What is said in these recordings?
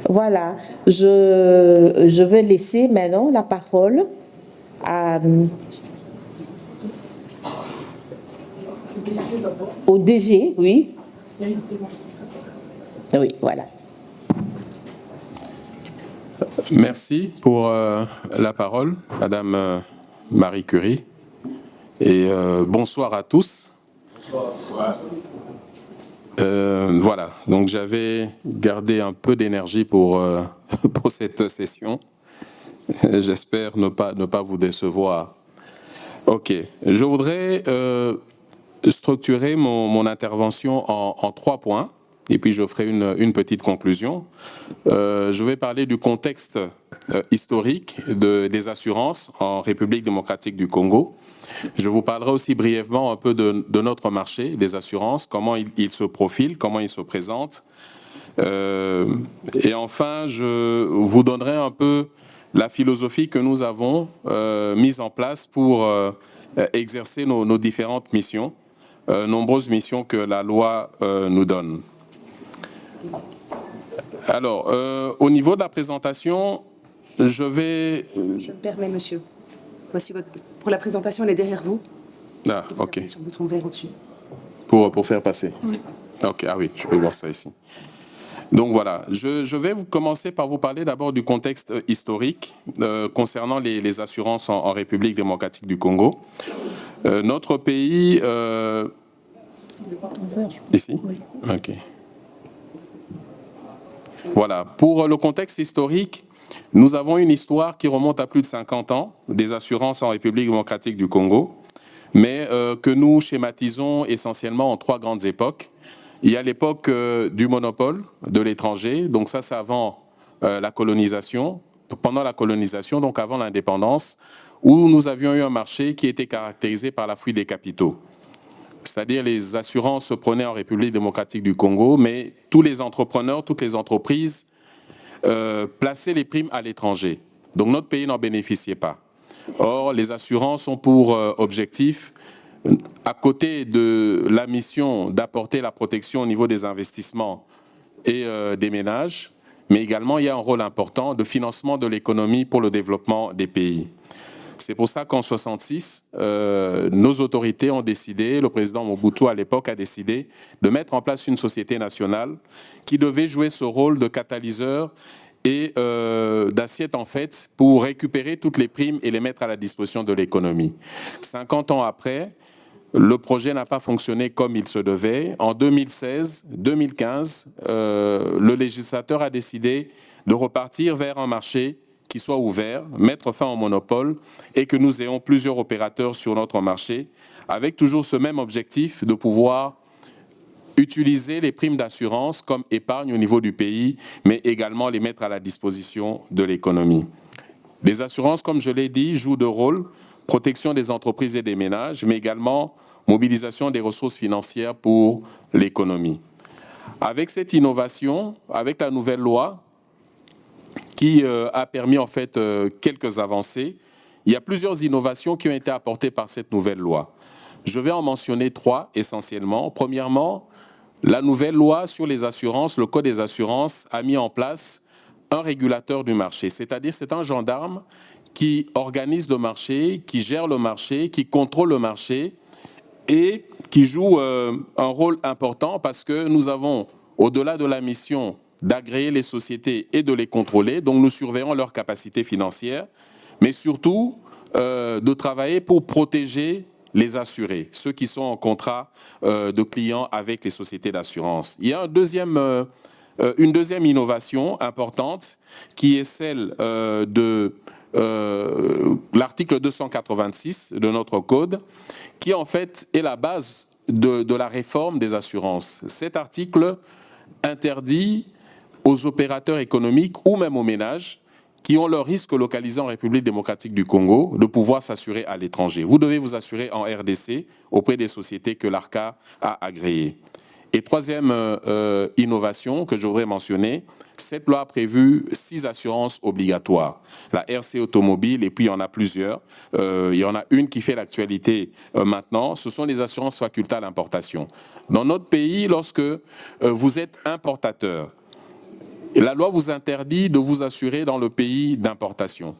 Voilà, je vais laisser maintenant la parole au DG, oui. Oui, voilà. Merci pour la parole, Madame Marie Curie. Et bonsoir à tous. Bonsoir. Voilà, donc j'avais gardé un peu d'énergie pour cette session. J'espère ne pas vous décevoir. Ok, je voudrais structurer mon intervention en 3 points, et puis je ferai une petite conclusion. Je vais parler du contexte historique des assurances en République démocratique du Congo. Je vous parlerai aussi brièvement un peu de notre marché des assurances, comment il se profile, comment il se présente. Et enfin, je vous donnerai un peu la philosophie que nous avons mise en place pour exercer nos différentes missions, nombreuses missions que la loi nous donne. Alors, au niveau de la présentation, je vais... Je me permets, monsieur. Voici pour la présentation, elle est derrière vous. Ah, ok. Sur le bouton vert au-dessus. Pour faire passer. Oui. Ok, ah oui, je peux voir ça ici. Donc voilà, je vais commencer par vous parler d'abord du contexte historique concernant les assurances en République démocratique du Congo. Notre pays... Ici ? Oui. Ok. Voilà, pour le contexte historique, nous avons une histoire qui remonte à plus de 50 ans des assurances en République démocratique du Congo, mais que nous schématisons essentiellement en 3 grandes époques. Il y a l'époque du monopole de l'étranger, donc ça c'est avant la colonisation, pendant la colonisation, donc avant l'indépendance, où nous avions eu un marché qui était caractérisé par la fuite des capitaux. C'est-à-dire les assurances se prenaient en République démocratique du Congo, mais tous les entrepreneurs, toutes les entreprises plaçaient les primes à l'étranger. Donc notre pays n'en bénéficiait pas. Or, les assurances ont pour objectif, à côté de la mission d'apporter la protection au niveau des investissements et des ménages, mais également il y a un rôle important de financement de l'économie pour le développement des pays. C'est pour ça qu'en 1966, nos autorités ont décidé, le président Mobutu à l'époque a décidé de mettre en place une société nationale qui devait jouer ce rôle de catalyseur et d'assiette en fait pour récupérer toutes les primes et les mettre à la disposition de l'économie. 50 ans après, le projet n'a pas fonctionné comme il se devait. En 2016-2015, le législateur a décidé de repartir vers un marché qui soit ouvert, mettre fin au monopole et que nous ayons plusieurs opérateurs sur notre marché, avec toujours ce même objectif de pouvoir utiliser les primes d'assurance comme épargne au niveau du pays, mais également les mettre à la disposition de l'économie. Les assurances, comme je l'ai dit, jouent 2 rôles, protection des entreprises et des ménages, mais également mobilisation des ressources financières pour l'économie. Avec cette innovation, avec la nouvelle loi, qui a permis en fait quelques avancées. Il y a plusieurs innovations qui ont été apportées par cette nouvelle loi. Je vais en mentionner 3 essentiellement. Premièrement, la nouvelle loi sur les assurances, le Code des assurances, a mis en place un régulateur du marché, c'est-à-dire c'est un gendarme qui organise le marché, qui gère le marché, qui contrôle le marché et qui joue un rôle important parce que nous avons, au-delà de la mission d'agréer les sociétés et de les contrôler, donc nous surveillons leur capacité financière, mais surtout de travailler pour protéger les assurés, ceux qui sont en contrat de clients avec les sociétés d'assurance. Il y a une deuxième innovation importante qui est celle de l'article 286 de notre code, qui en fait est la base de la réforme des assurances. Cet article interdit aux opérateurs économiques ou même aux ménages qui ont leur risque localisé en République démocratique du Congo de pouvoir s'assurer à l'étranger. Vous devez vous assurer en RDC auprès des sociétés que l'ARCA a agréées. Et troisième innovation que je voudrais mentionner, cette loi a prévu 6 assurances obligatoires. La RC automobile, et puis il y en a plusieurs. Il y en a une qui fait l'actualité maintenant. Ce sont les assurances facultées à l'importation. Dans notre pays, lorsque vous êtes importateur, la loi vous interdit de vous assurer dans le pays d'importation.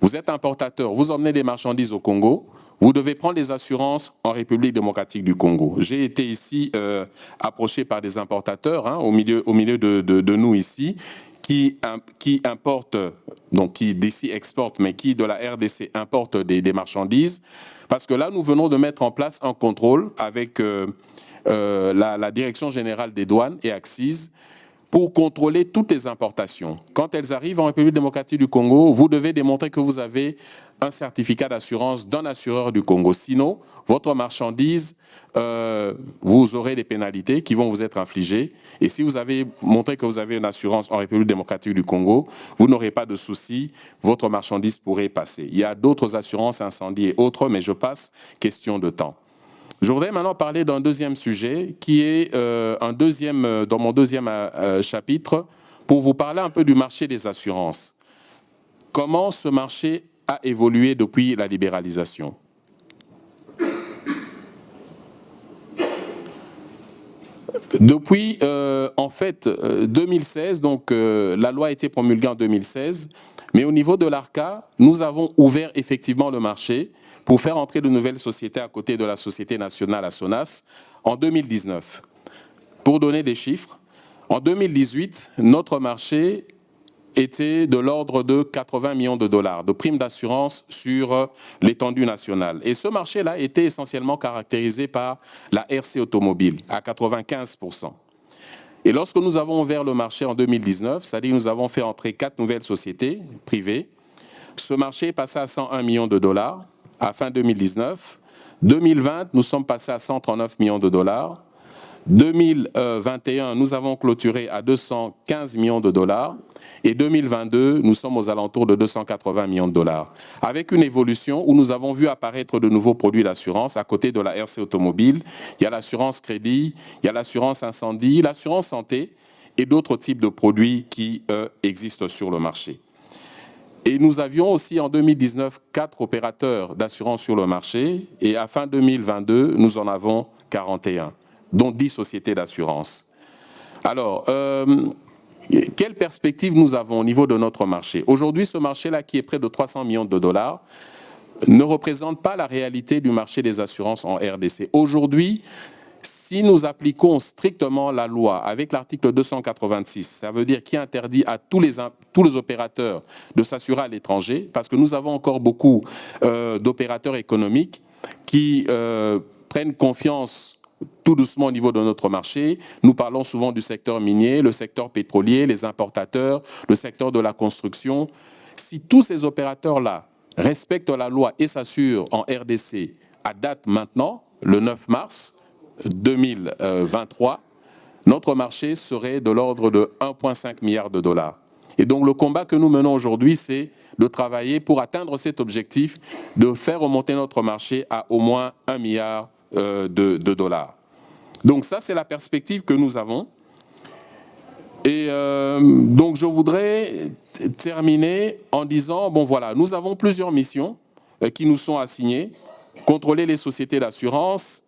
Vous êtes importateur, vous emmenez des marchandises au Congo, vous devez prendre des assurances en République démocratique du Congo. J'ai été ici approché par des importateurs au milieu de nous ici, qui importent, donc qui d'ici exportent, mais qui de la RDC importent des marchandises, parce que là, nous venons de mettre en place un contrôle avec la Direction générale des douanes et Accises, pour contrôler toutes les importations. Quand elles arrivent en République démocratique du Congo, vous devez démontrer que vous avez un certificat d'assurance d'un assureur du Congo. Sinon, votre marchandise, vous aurez des pénalités qui vont vous être infligées. Et si vous avez montré que vous avez une assurance en République démocratique du Congo, vous n'aurez pas de souci, votre marchandise pourrait passer. Il y a d'autres assurances incendie et autres, mais je passe, question de temps. Je voudrais maintenant parler d'un deuxième sujet qui est dans mon deuxième chapitre, pour vous parler un peu du marché des assurances. Comment ce marché a évolué depuis la libéralisation? Depuis, en fait, 2016, donc la loi a été promulguée en 2016, mais au niveau de l'ARCA, nous avons ouvert effectivement le marché pour faire entrer de nouvelles sociétés à côté de la Société nationale ASONAS en 2019. Pour donner des chiffres, en 2018, notre marché était de l'ordre de 80 millions de dollars de primes d'assurance sur l'étendue nationale. Et ce marché-là était essentiellement caractérisé par la RC automobile à 95%. Et lorsque nous avons ouvert le marché en 2019, c'est-à-dire nous avons fait entrer 4 nouvelles sociétés privées, ce marché est passé à 101 millions de dollars à fin 2019. 2020, nous sommes passés à 139 millions de dollars. 2021, nous avons clôturé à 215 millions de dollars. Et 2022, nous sommes aux alentours de 280 millions de dollars. Avec une évolution où nous avons vu apparaître de nouveaux produits d'assurance. À côté de la RC automobile, il y a l'assurance crédit, il y a l'assurance incendie, l'assurance santé et d'autres types de produits qui existent sur le marché. Et nous avions aussi en 2019 4 opérateurs d'assurance sur le marché et à fin 2022, nous en avons 41, dont 10 sociétés d'assurance. Alors, quelle perspective nous avons au niveau de notre marché? Aujourd'hui, ce marché-là, qui est près de 300 millions de dollars, ne représente pas la réalité du marché des assurances en RDC. Aujourd'hui, si nous appliquons strictement la loi avec l'article 286, ça veut dire qui interdit à tous les opérateurs de s'assurer à l'étranger, parce que nous avons encore beaucoup d'opérateurs économiques qui prennent confiance tout doucement au niveau de notre marché. Nous parlons souvent du secteur minier, le secteur pétrolier, les importateurs, le secteur de la construction. Si tous ces opérateurs-là respectent la loi et s'assurent en RDC à date maintenant, le 9 mars 2023, notre marché serait de l'ordre de 1,5 milliard de dollars. Et donc le combat que nous menons aujourd'hui, c'est de travailler pour atteindre cet objectif, de faire remonter notre marché à au moins 1 milliard de dollars. Donc ça, c'est la perspective que nous avons. Et donc je voudrais terminer en disant, bon voilà, nous avons plusieurs missions qui nous sont assignées. Contrôler les sociétés d'assurance,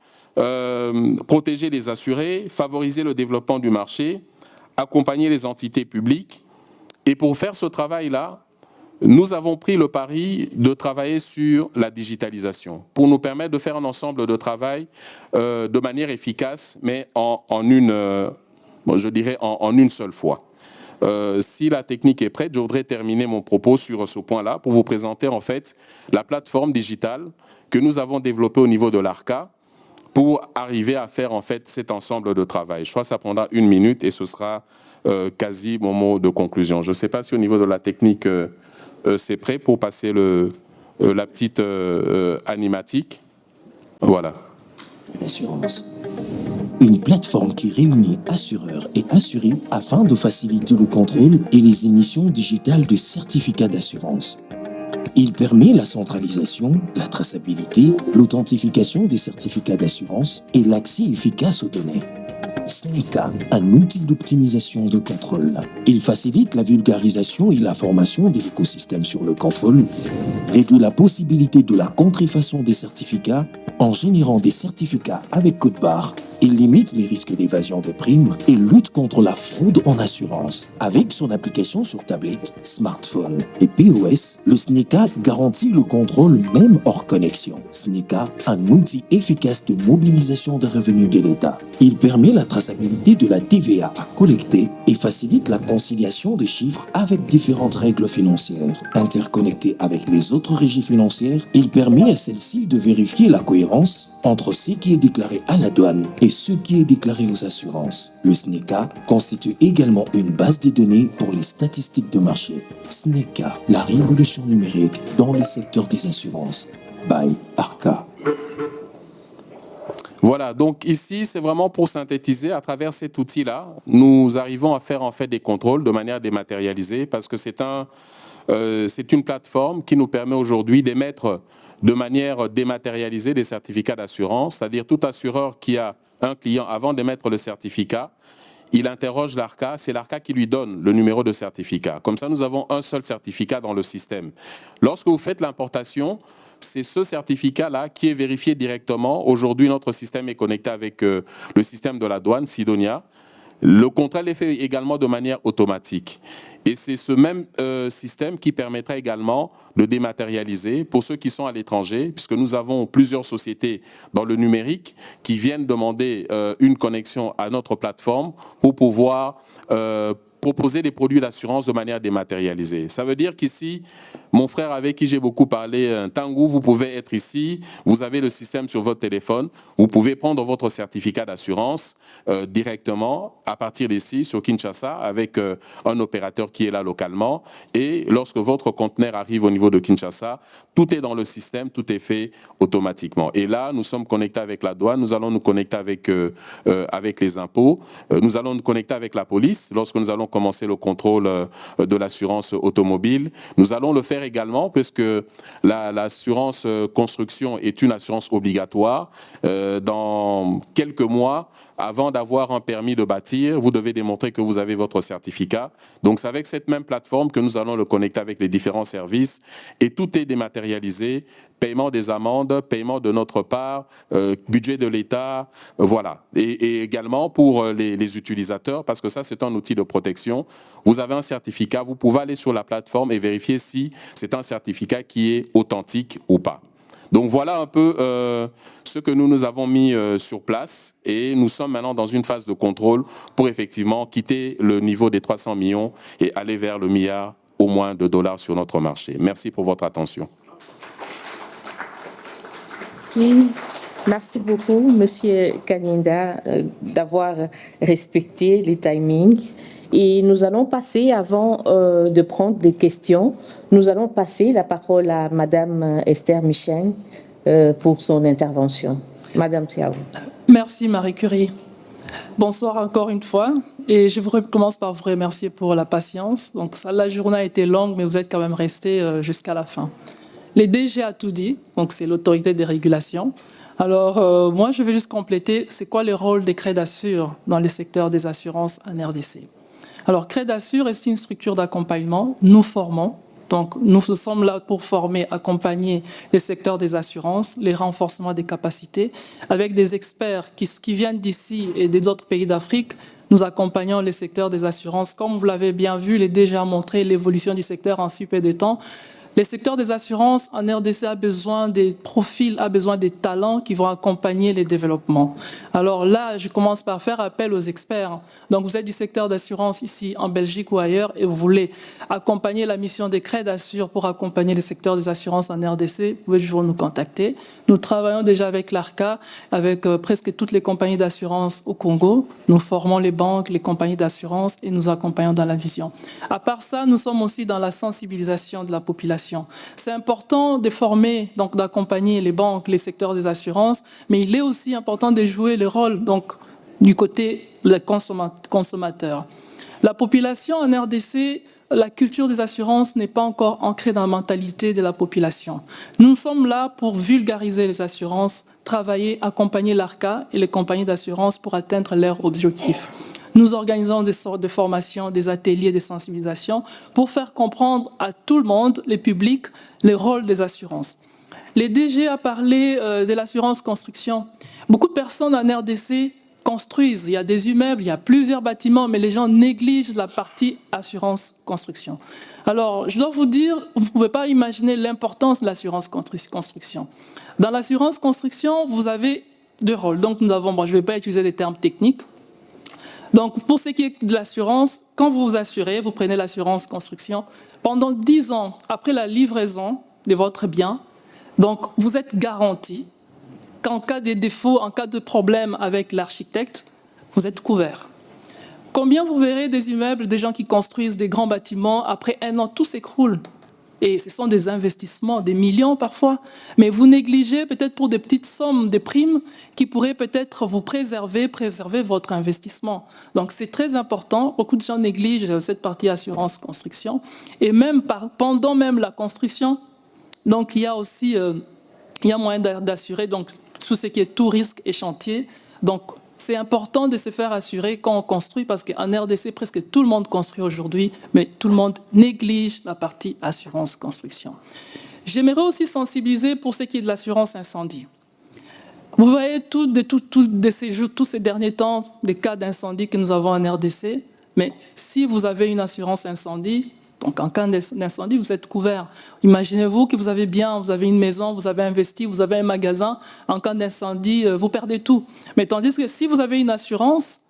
protéger les assurés, favoriser le développement du marché, accompagner les entités publiques. Et pour faire ce travail-là, nous avons pris le pari de travailler sur la digitalisation pour nous permettre de faire un ensemble de travail de manière efficace, mais je dirais en une seule fois. Si la technique est prête, je voudrais terminer mon propos sur ce point-là pour vous présenter en fait la plateforme digitale que nous avons développée au niveau de l'ARCA pour arriver à faire en fait cet ensemble de travail. Je crois que ça prendra 1 minute et ce sera quasi mon mot de conclusion. Je ne sais pas si au niveau de la technique c'est prêt pour passer la petite animatique. Voilà. L'assurance. Une plateforme qui réunit assureurs et assurés afin de faciliter le contrôle et les émissions digitales de certificats d'assurance. Il permet la centralisation, la traçabilité, l'authentification des certificats d'assurance et l'accès efficace aux données. SNICA, un outil d'optimisation de contrôle. Il facilite la vulgarisation et la formation de l'écosystème sur le contrôle, réduit la possibilité de la contrefaçon des certificats en générant des certificats avec code barre Il limite les risques d'évasion de primes et lutte contre la fraude en assurance. Avec son application sur tablette, smartphone et POS, le SNECA garantit le contrôle même hors connexion. SNECA, un outil efficace de mobilisation des revenus de l'État. Il permet la traçabilité de la TVA à collecter et facilite la conciliation des chiffres avec différentes règles financières. Interconnecté avec les autres régies financières, il permet à celles-ci de vérifier la cohérence entre ce qui est déclaré à la douane et ce qui est déclaré aux assurances. Le SNECA constitue également une base de données pour les statistiques de marché. SNECA, la révolution numérique dans le secteur des assurances. By Arca. Voilà, donc ici, c'est vraiment pour synthétiser, à travers cet outil-là, nous arrivons à faire en fait des contrôles de manière dématérialisée parce que c'est une plateforme qui nous permet aujourd'hui d'émettre de manière dématérialisée des certificats d'assurance, c'est-à-dire tout assureur qui a un client avant d'émettre le certificat, il interroge l'ARCA, c'est l'ARCA qui lui donne le numéro de certificat. Comme ça, nous avons un seul certificat dans le système. Lorsque vous faites l'importation, c'est ce certificat-là qui est vérifié directement. Aujourd'hui, notre système est connecté avec le système de la douane, Sidonia. Le contrôle est fait également de manière automatique. Et c'est ce même système qui permettra également de dématérialiser pour ceux qui sont à l'étranger, puisque nous avons plusieurs sociétés dans le numérique qui viennent demander une connexion à notre plateforme pour pouvoir proposer des produits d'assurance de manière dématérialisée. Ça veut dire qu'ici, mon frère avec qui j'ai beaucoup parlé, Tangu, vous pouvez être ici, vous avez le système sur votre téléphone, vous pouvez prendre votre certificat d'assurance directement à partir d'ici, sur Kinshasa, avec un opérateur qui est là localement. Et lorsque votre conteneur arrive au niveau de Kinshasa, tout est dans le système, tout est fait automatiquement. Et là, nous sommes connectés avec la douane, nous allons nous connecter avec les impôts, nous allons nous connecter avec la police lorsque nous allons commencer le contrôle de l'assurance automobile. Nous allons le faire également puisque l'assurance construction est une assurance obligatoire. Dans quelques mois, avant d'avoir un permis de bâtir, vous devez démontrer que vous avez votre certificat. Donc c'est avec cette même plateforme que nous allons le connecter avec les différents services et tout est dématérialisé. Paiement des amendes, paiement de notre part, budget de l'État, voilà. Et également pour les utilisateurs, parce que ça c'est un outil de protection. Vous avez un certificat, vous pouvez aller sur la plateforme et vérifier si c'est un certificat qui est authentique ou pas. Donc voilà un peu ce que nous avons mis sur place et nous sommes maintenant dans une phase de contrôle pour effectivement quitter le niveau des 300 millions et aller vers le milliard au moins de dollars sur notre marché. Merci pour votre attention. Merci beaucoup, Monsieur Kalinda, d'avoir respecté les timings. Et nous allons passer, avant de prendre des questions, nous allons passer la parole à Madame Esther Michel pour son intervention. Madame, c'est à vous. Merci Marie Curie. Bonsoir encore une fois. Et je commence par vous remercier pour la patience. Donc la journée a été longue, mais vous êtes quand même restés jusqu'à la fin. Les DG a tout dit, donc c'est l'autorité des régulations. Alors, moi, je vais juste compléter, c'est quoi le rôle des Crédassure dans le secteur des assurances en RDC? Alors, Crédassure est une structure d'accompagnement. Nous formons. Donc, nous sommes là pour former, accompagner les secteurs des assurances, les renforcements des capacités, avec des experts qui viennent d'ici et des autres pays d'Afrique. Nous accompagnons les secteurs des assurances. Comme vous l'avez bien vu, les DG a montré l'évolution du secteur en si peu de temps. Le secteur des assurances en RDC a besoin des profils, a besoin des talents qui vont accompagner les développements. Alors là, je commence par faire appel aux experts. Donc vous êtes du secteur d'assurance ici en Belgique ou ailleurs et vous voulez accompagner la mission des Crédassure pour accompagner le secteur des assurances en RDC, vous pouvez toujours nous contacter. Nous travaillons déjà avec l'ARCA, avec presque toutes les compagnies d'assurance au Congo. Nous formons les banques, les compagnies d'assurance et nous accompagnons dans la vision. À part ça, nous sommes aussi dans la sensibilisation de la population. C'est important de former, donc d'accompagner les banques, les secteurs des assurances, mais il est aussi important de jouer le rôle donc, du côté des consommateurs. La population en RDC, la culture des assurances n'est pas encore ancrée dans la mentalité de la population. Nous sommes là pour vulgariser les assurances, travailler, accompagner l'ARCA et les compagnies d'assurance pour atteindre leurs objectifs. Nous organisons des sortes de formations, des ateliers de sensibilisation pour faire comprendre à tout le monde, les publics, les rôles des assurances. Les DG a parlé de l'assurance construction. Beaucoup de personnes en RDC construisent. Il y a des immeubles, il y a plusieurs bâtiments, mais les gens négligent la partie assurance construction. Alors, je dois vous dire, vous ne pouvez pas imaginer l'importance de l'assurance construction. Dans l'assurance construction, vous avez deux rôles. Donc, nous avons, je ne vais pas utiliser des termes techniques. Donc, pour ce qui est de l'assurance, quand vous vous assurez, vous prenez l'assurance construction, pendant 10 ans après la livraison de votre bien, donc vous êtes garanti qu'en cas de défaut, en cas de problème avec l'architecte, vous êtes couvert. Combien vous verrez des immeubles, des gens qui construisent des grands bâtiments, après 1 an, tout s'écroule. Et ce sont des investissements, des millions parfois. Mais vous négligez peut-être pour des petites sommes, des primes qui pourraient peut-être vous préserver votre investissement. Donc c'est très important. Beaucoup de gens négligent cette partie assurance construction. Et même pendant même la construction, donc il y a aussi il y a moyen d'assurer donc tout ce qui est tout risque et chantier. Donc c'est important de se faire assurer quand on construit, parce qu'en RDC, presque tout le monde construit aujourd'hui, mais tout le monde néglige la partie assurance construction. J'aimerais aussi sensibiliser pour ce qui est de l'assurance incendie. Vous voyez tous ces derniers temps des cas d'incendie que nous avons en RDC, mais si vous avez une assurance incendie, donc en cas d'incendie, vous êtes couvert. Imaginez-vous que vous avez une maison, vous avez investi, vous avez un magasin. En cas d'incendie, vous perdez tout. Mais tandis que si vous avez une assurance,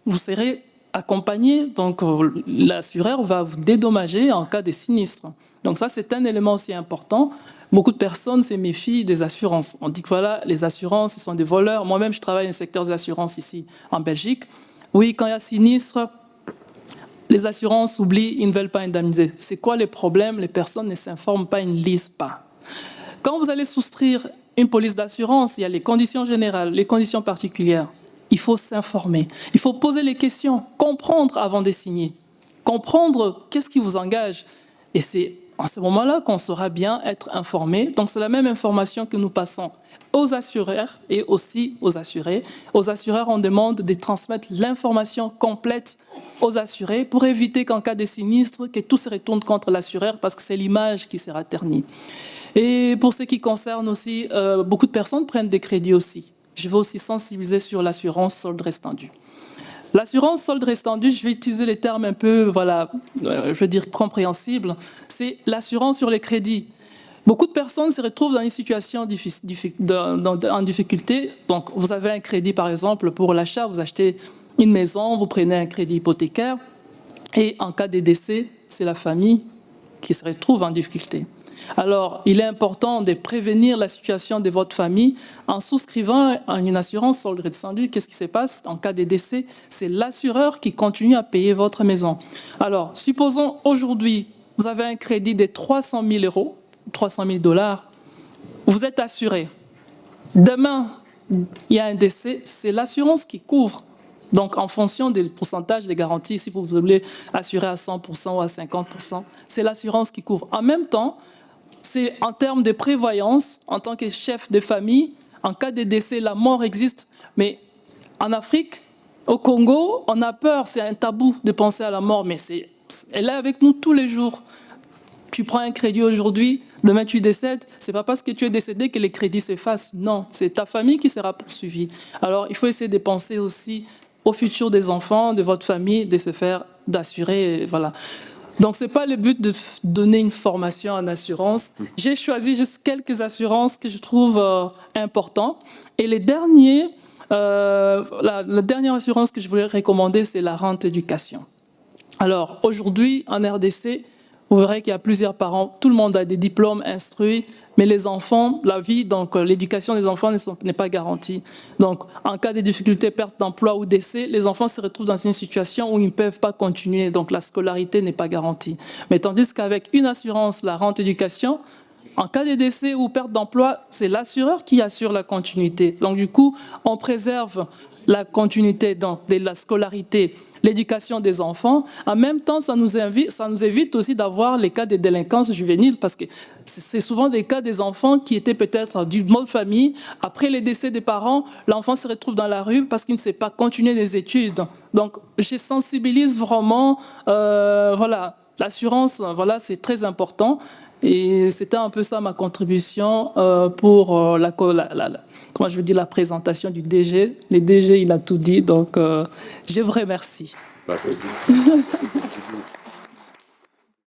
vous serez accompagné. Donc l'assureur va vous dédommager en cas de sinistre. Donc ça, c'est un élément aussi important. Beaucoup de personnes se méfient des assurances. On dit que voilà, les assurances, ce sont des voleurs. Moi-même, je travaille dans le secteur des assurances ici en Belgique. Oui, quand il y a sinistre, les assurances oublient, ils ne veulent pas indemniser. C'est quoi les problèmes? Les personnes ne s'informent pas, ils ne lisent pas. Quand vous allez souscrire une police d'assurance, il y a les conditions générales, les conditions particulières. Il faut s'informer. Il faut poser les questions, comprendre avant de signer. Comprendre qu'est-ce qui vous engage. Et c'est à ce moment-là qu'on saura bien être informé. Donc c'est la même information que nous passons aux assureurs et aussi aux assurés. Aux assureurs, on demande de transmettre l'information complète aux assurés pour éviter qu'en cas de sinistre, que tout se retourne contre l'assureur, parce que c'est l'image qui sera ternie. Et pour ce qui concerne aussi, beaucoup de personnes prennent des crédits aussi. Je veux aussi sensibiliser sur l'assurance solde restendu. L'assurance solde restendu, je vais utiliser les termes un peu, voilà, je veux dire compréhensibles, c'est l'assurance sur les crédits. Beaucoup de personnes se retrouvent dans une situation en difficulté. Donc, vous avez un crédit, par exemple, pour l'achat, vous achetez une maison, vous prenez un crédit hypothécaire, et en cas de décès, c'est la famille qui se retrouve en difficulté. Alors, il est important de prévenir la situation de votre famille en souscrivant à une assurance solde restendu. Qu'est-ce qui se passe en cas de décès? C'est l'assureur qui continue à payer votre maison. Alors, supposons aujourd'hui, vous avez un crédit de 300 000 euros, 300 000 $, vous êtes assuré. Demain, il y a un décès, c'est l'assurance qui couvre. Donc, en fonction du pourcentage de garantie, si vous voulez assurer à 100% ou à 50%, c'est l'assurance qui couvre. En même temps, c'est en termes de prévoyance, en tant que chef de famille, en cas de décès, la mort existe. Mais en Afrique, au Congo, on a peur, c'est un tabou de penser à la mort, mais elle est avec nous tous les jours. Tu prends un crédit aujourd'hui, demain tu décèdes, c'est pas parce que tu es décédé que les crédits s'effacent. Non, c'est ta famille qui sera poursuivie. Alors, il faut essayer de penser aussi au futur des enfants, de votre famille, de se faire, d'assurer, voilà. Donc, ce n'est pas le but de donner une formation en assurance. J'ai choisi juste quelques assurances que je trouve importantes. Et la dernière assurance que je voulais recommander, c'est la rente éducation. Alors, aujourd'hui, en RDC, vous verrez qu'il y a plusieurs parents, tout le monde a des diplômes instruits, mais les enfants, la vie, donc l'éducation des enfants n'est pas garantie. Donc, en cas de difficulté, perte d'emploi ou décès, les enfants se retrouvent dans une situation où ils ne peuvent pas continuer, donc la scolarité n'est pas garantie. Mais tandis qu'avec une assurance, la rente éducation, en cas de décès ou perte d'emploi, c'est l'assureur qui assure la continuité. Donc, du coup, on préserve la continuité donc, de la scolarité, l'éducation des enfants. En même temps, ça nous évite aussi d'avoir les cas de délinquance juvénile, parce que c'est souvent des cas des enfants qui étaient peut-être d'une bonne famille. Après les décès des parents, l'enfant se retrouve dans la rue parce qu'il ne sait pas continuer les études. Donc, je sensibilise vraiment, voilà. l'assurance, voilà, c'est très important. Et c'était un peu ça ma contribution pour la présentation du DG. Le DG, il a tout dit, donc je vous remercie.